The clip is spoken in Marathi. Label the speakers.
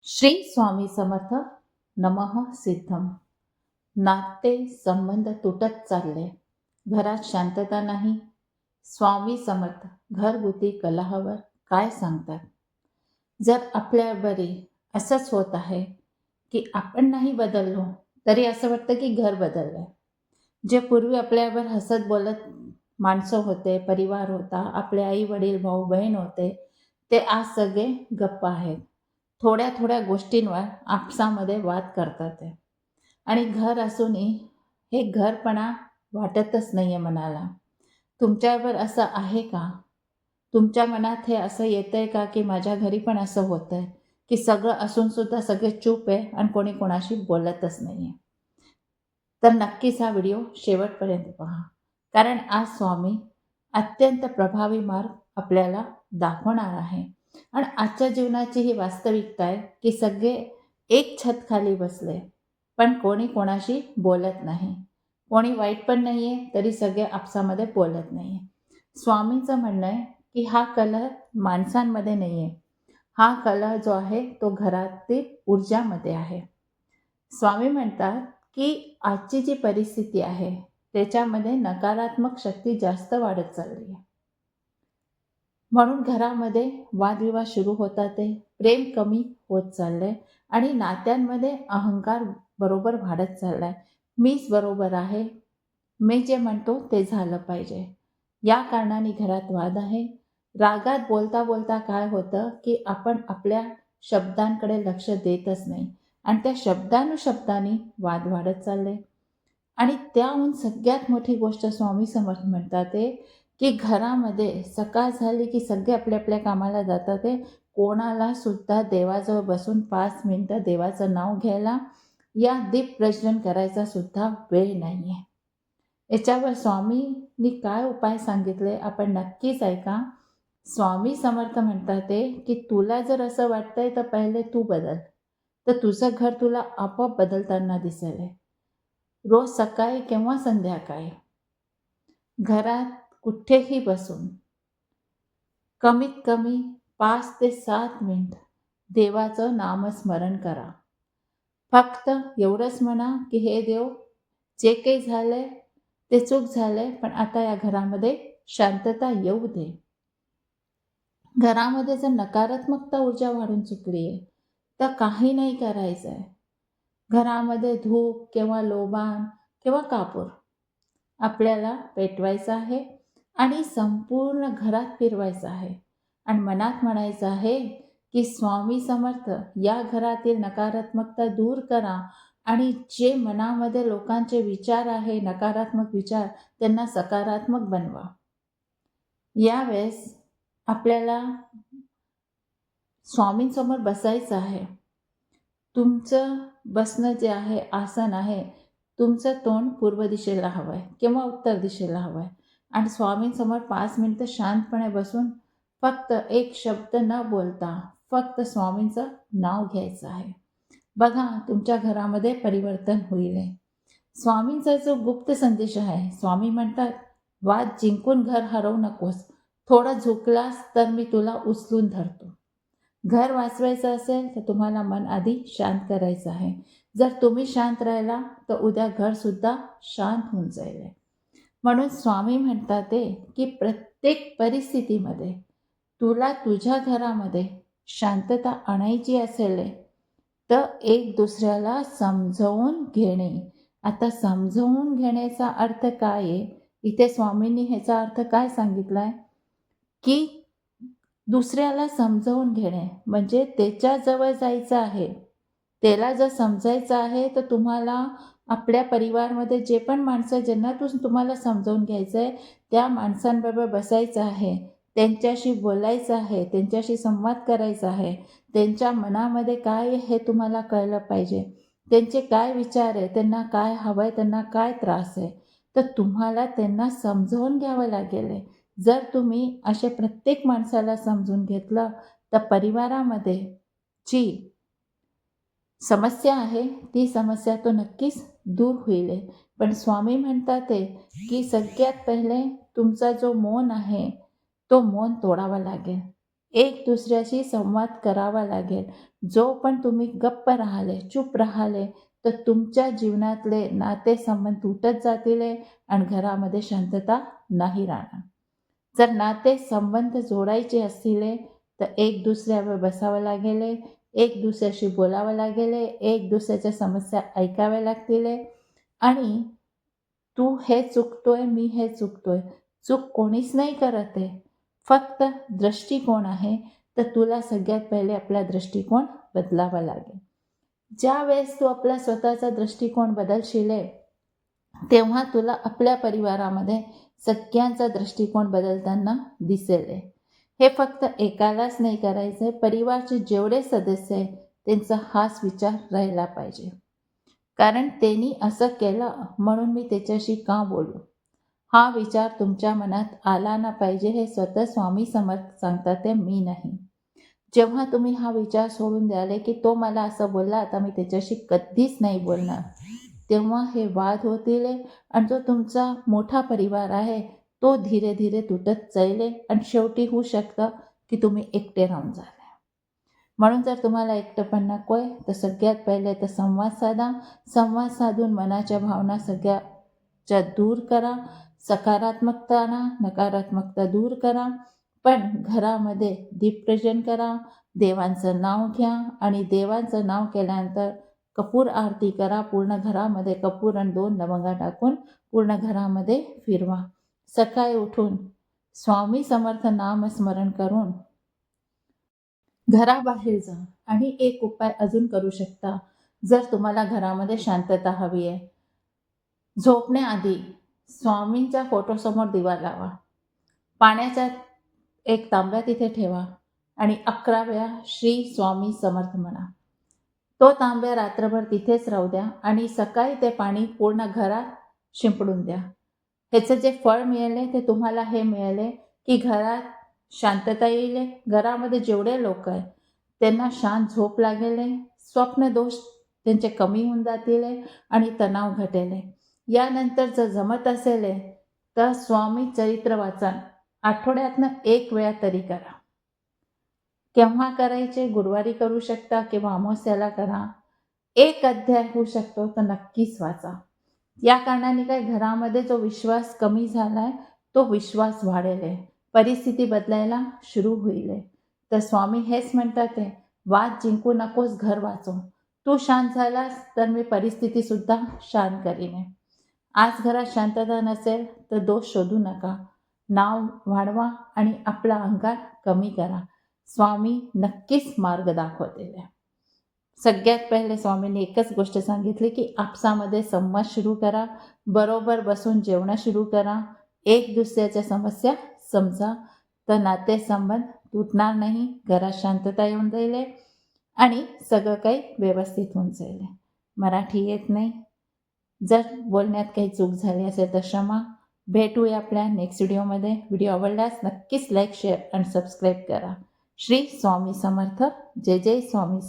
Speaker 1: श्री स्वामी समर्थ. नमः सिद्धम. नाते संबंध तुटत चालले, घरात शांतता नाही. स्वामी समर्थ घरगुती कलहावर काय सांगतात? जर आपल्या बरी असंच होत आहे की आपण नाही बदललो तरी असं वाटतं की घर बदललंय. जे पूर्वी आपल्यावर हसत बोलत माणसं होते, परिवार होता, आपले आई वडील भाऊ बहीण होते, ते आज सगळे गप्प आहेत. थोड्या थोड्या गोष्टींवर आपसामध्ये वाद करतात आहे. आणि घर असूनही हे घरपणा वाटतच नाही आहे मनाला. तुमच्यावर असं आहे का? तुमच्या मनात हे असं येतंय का की माझ्या घरी पण असं होतंय की सगळं असूनसुद्धा सगळे चूप आहे आणि कोणी कोणाशी बोलतच नाही आहे? तर नक्कीच हा व्हिडिओ शेवटपर्यंत पहा, कारण आज स्वामी अत्यंत प्रभावी मार्ग आपल्याला दाखवणार आहे. आणि आजच्या जीवनाची ही वास्तविकता आहे की सगळे एक छत खाली बसले, पण कोणी कोणाशी बोलत नाही. कोणी वाईट पण नाही आहे, तरी सगळे आपसामध्ये बोलत नाही आहे. स्वामींचं म्हणणं आहे की हा कलह माणसांमध्ये नाही आहे, हा कलह जो आहे तो घरातील ऊर्जामध्ये आहे. स्वामी म्हणतात की आजची जी परिस्थिती आहे त्याच्यामध्ये नकारात्मक शक्ती जास्त वाढत चालली आहे. म्हणून घरामध्ये वादविवाद सुरू होतात, ते प्रेम कमी होत चाललंय आणि नात्यांमध्ये अहंकार बरोबर वाढत चाललाय. मीच बरोबर आहे, मी जे म्हणतो ते झालं पाहिजे, या कारणाने घरात वाद आहे. रागात बोलता बोलता काय होतं की आपण आपल्या शब्दांकडे लक्ष देतच नाही आणि त्या शब्दानुशब्दाने वाद वाढत चालले. आणि त्याहून सगळ्यात मोठी गोष्ट स्वामी समर्थ म्हणतात ते की घरामध्ये सकाळ झाली की सगळे आपल्या आपल्या कामाला जातात, ते कोणाला सुद्धा देवाजवळ बसून 5 मिनिटं देवाचं नाव घ्यायला या दीप प्रज्वलन करायचा सुद्धा वेळ नाही आहे. याच्यावर स्वामींनी काय उपाय सांगितले आपण नक्कीच ऐका. स्वामी समर्थ म्हणतात ते की तुला जर असं वाटतंय तर पहिले तू बदल, तर तुझं घर तुला आपोआप बदलताना दिसेल. रोज सकाळी किंवा संध्याकाळी घरात कुठेही बसून कमीत कमी 5 ते 7 मिनिट देवाचं नामस्मरण करा. फक्त एवढंच म्हणा की हे देव, जे काही झालंय ते चूक झालंय, पण आता या घरामध्ये शांतता येऊ दे. घरामध्ये जर नकारात्मकता ऊर्जा वाढून चुकली आहे तर काही नाही करायचं आहे. घरामध्ये धूप किंवा लोबान किंवा कापूर आपल्याला पेटवायचं आहे आणि संपूर्ण घरात फिरवायचं आहे आणि मनात म्हणायचं आहे की स्वामी समर्थ या घरातील नकारात्मकता दूर करा आणि जे मनामध्ये लोकांचे विचार आहे नकारात्मक विचार, त्यांना सकारात्मक बनवा. यावेळेस आपल्याला स्वामींसमोर बसायचं आहे. तुमचं बसणं जे आहे, आसन आहे, तुमचं तोंड पूर्व दिशेला हवं आहे किंवा उत्तर दिशेला हवं आहे आणि स्वामींसमोर 5 मिनिटं शांतपणे बसून फक्त एक शब्द न बोलता फक्त स्वामींचं नाव घ्यायचं आहे. बघा, तुमच्या घरामध्ये परिवर्तन होईल. स्वामींचा जो गुप्त संदेश आहे, स्वामी म्हणतात वाद जिंकून घर हरवू नकोस, थोडं झुकलास तर मी तुला उचलून धरतो. घर वाचवायचं असेल तर तुम्हाला मन आधी शांत करायचं आहे. जर तुम्ही शांत राहिला तर उद्या घरसुद्धा शांत होऊन जाईल. म्हणून स्वामी म्हणतात ते की प्रत्येक परिस्थितीमध्ये तुला तुझ्या घरामध्ये शांतता आणायची असेल तर एक दुसऱ्याला समजावून घेणे. आता समजावून घेण्याचा अर्थ काय आहे? इथे स्वामींनी ह्याचा अर्थ काय सांगितला आहे की दुसऱ्याला समजावून घेणे म्हणजे त्याच्याजवळ जायचं आहे, त्याला जर समजायचं आहे तर तुम्हाला आपल्या परिवारामध्ये जे पण माणसं ज्यांना तुम्हाला समजावून घ्यायचं आहे त्या माणसांबरोबर बसायचं आहे, त्यांच्याशी बोलायचं आहे, त्यांच्याशी संवाद करायचा आहे. त्यांच्या मनामध्ये काय आहे हे तुम्हाला कळलं पाहिजे. त्यांचे काय विचार आहे, त्यांना काय हवं आहे, त्यांना काय त्रास आहे, तर तुम्हाला त्यांना समजावून घ्यावं लागेल. जर तुम्ही असे प्रत्येक माणसाला समजून घेतलं तर परिवारामध्ये जी समस्या आहे ती समस्या तो नक्कीच दूर होईल. पण स्वामी म्हणतात ते की सगळ्यात पहिले तुमचा जो मौन आहे तो मौन तोडावा लागेल. एक दुसऱ्याशी संवाद करावा लागेल. जो पण तुम्ही गप्प राहिले, चूप राहिले, तर तुमच्या जीवनातले नातेसंबंध तुटत जातील आणि घरामध्ये शांतता नाही राहणार. जर नातेसंबंध जोडायचे असतील तर एक दुसऱ्यावर बसावं लागेल, एक दुसऱ्याशी बोलावं लागेल, एक दुसऱ्याच्या समस्या ऐकाव्या लागतील आणि तू हे चुकतोय, मी हे चुकतोय. चूक कोणीच नाही करत आहे. फक्त दृष्टिकोन आहे. तर तुला सगळ्यात पहिले आपला दृष्टिकोन बदलावा लागेल. ज्यावेळेस तू आपला स्वतःचा दृष्टिकोन बदलशील तेव्हा तुला आपल्या परिवारामध्ये सगळ्यांचा दृष्टिकोन बदलताना दिसेल. हे फक्त एकालाच नाही करायचं, परिवारचे जेवढे सदस्य आहे त्यांचा हाच विचार राहिला पाहिजे. कारण त्यांनी असं केलं म्हणून मी त्याच्याशी का बोलू, हा विचार तुमच्या मनात आला ना पाहिजे. हे स्वतः स्वामी समर्थ सांगतात, ते मी नाही. जेव्हा तुम्ही हा विचार सोडून द्याले की तो मला असं बोलला, आता मी त्याच्याशी कधीच नाही बोलणार, तेव्हा हे वाद होतील आणि जो तुमचा मोठा परिवार आहे तो धीरे धीरे तुटत जाईल आणि शेवटी होऊ शकतं की तुम्ही एकटे राहून जाल. म्हणून जर तुम्हाला एकटेपण नको आहे तर सगळ्यात पहिले तर संवाद साधा. संवाद साधून मनाच्या भावना सगळ्याच्या दूर करा. सकारात्मकता आणा, नकारात्मकता दूर करा. पण घरामध्ये दीपप्रज्वलन करा, देवांचं नाव घ्या आणि देवांचं नाव केल्यानंतर कपूर आरती करा. पूर्ण घरामध्ये कपूर आणि 2 लवंगा टाकून पूर्ण घरामध्ये फिरवा. सकाळी उठून स्वामी समर्थ नामस्मरण करून घराबाहेर जा. आणि एक उपाय अजून करू शकता. जर तुम्हाला घरामध्ये शांतता हवी आहे, झोपण्याआधी स्वामींच्या फोटोसमोर दिवा लावा. पाण्याचा एक तांब्या तिथे ठेवा आणि 11 वेळा श्री स्वामी समर्थ म्हणा. तो तांब्या रात्रभर तिथेच राहू द्या आणि सकाळी ते पाणी पूर्ण घरात शिंपडून द्या. ह्याचं जे फळ मिळाले ते तुम्हाला हे मिळाले की घरात शांतता येईल, घरामध्ये जेवढे लोक आहेत त्यांना शांत झोप लागेल, स्वप्न दोष त्यांचे कमी होऊन जातील आणि तणाव घटेल. यानंतर जर जमत असेल तर स्वामी चरित्र वाचन आठवड्यातनं 1 वेळा तरी करा. केव्हा करायचे? गुरुवारी करू शकता किंवा अमावस्याला करा. 1 अध्याय होऊ शकतो तर नक्कीच वाचा. या कारणाने काय, घरामध्ये जो विश्वास कमी झालाय तो विश्वास वाढेल, परिस्थिती बदलायला सुरू होईल. तर स्वामी हेच म्हणतात, वाद जिंकू नकोस, घर वाचव. तू शांत झालास तर मी परिस्थितीसुद्धा शांत करीन. आज घरात शांतता नसेल तर दोष शोधू नका, नाव वाढवा आणि आपला अहंकार कमी करा. स्वामी नक्कीच मार्ग दाखवतील. सगळ्यात पहिले स्वामींनी एकच गोष्ट सांगितली की आपसामध्ये संवाद सुरू करा, बरोबर बसून जेवणं सुरू करा, एक दुसऱ्याच्या समस्या समजा, तर नातेसंबंध तुटणार नाही, घरात शांतता येऊन जाईल आणि सगळं काही व्यवस्थित होऊन जाईल. मराठी येत नाही, जर बोलण्यात काही चूक झाली असेल तर क्षमा. भेटूया आपल्या नेक्स्ट व्हिडिओमध्ये. व्हिडिओ आवडल्यास नक्कीच लाईक, शेअर आणि सबस्क्राईब करा. श्री स्वामी समर्थ. जय जय स्वामी.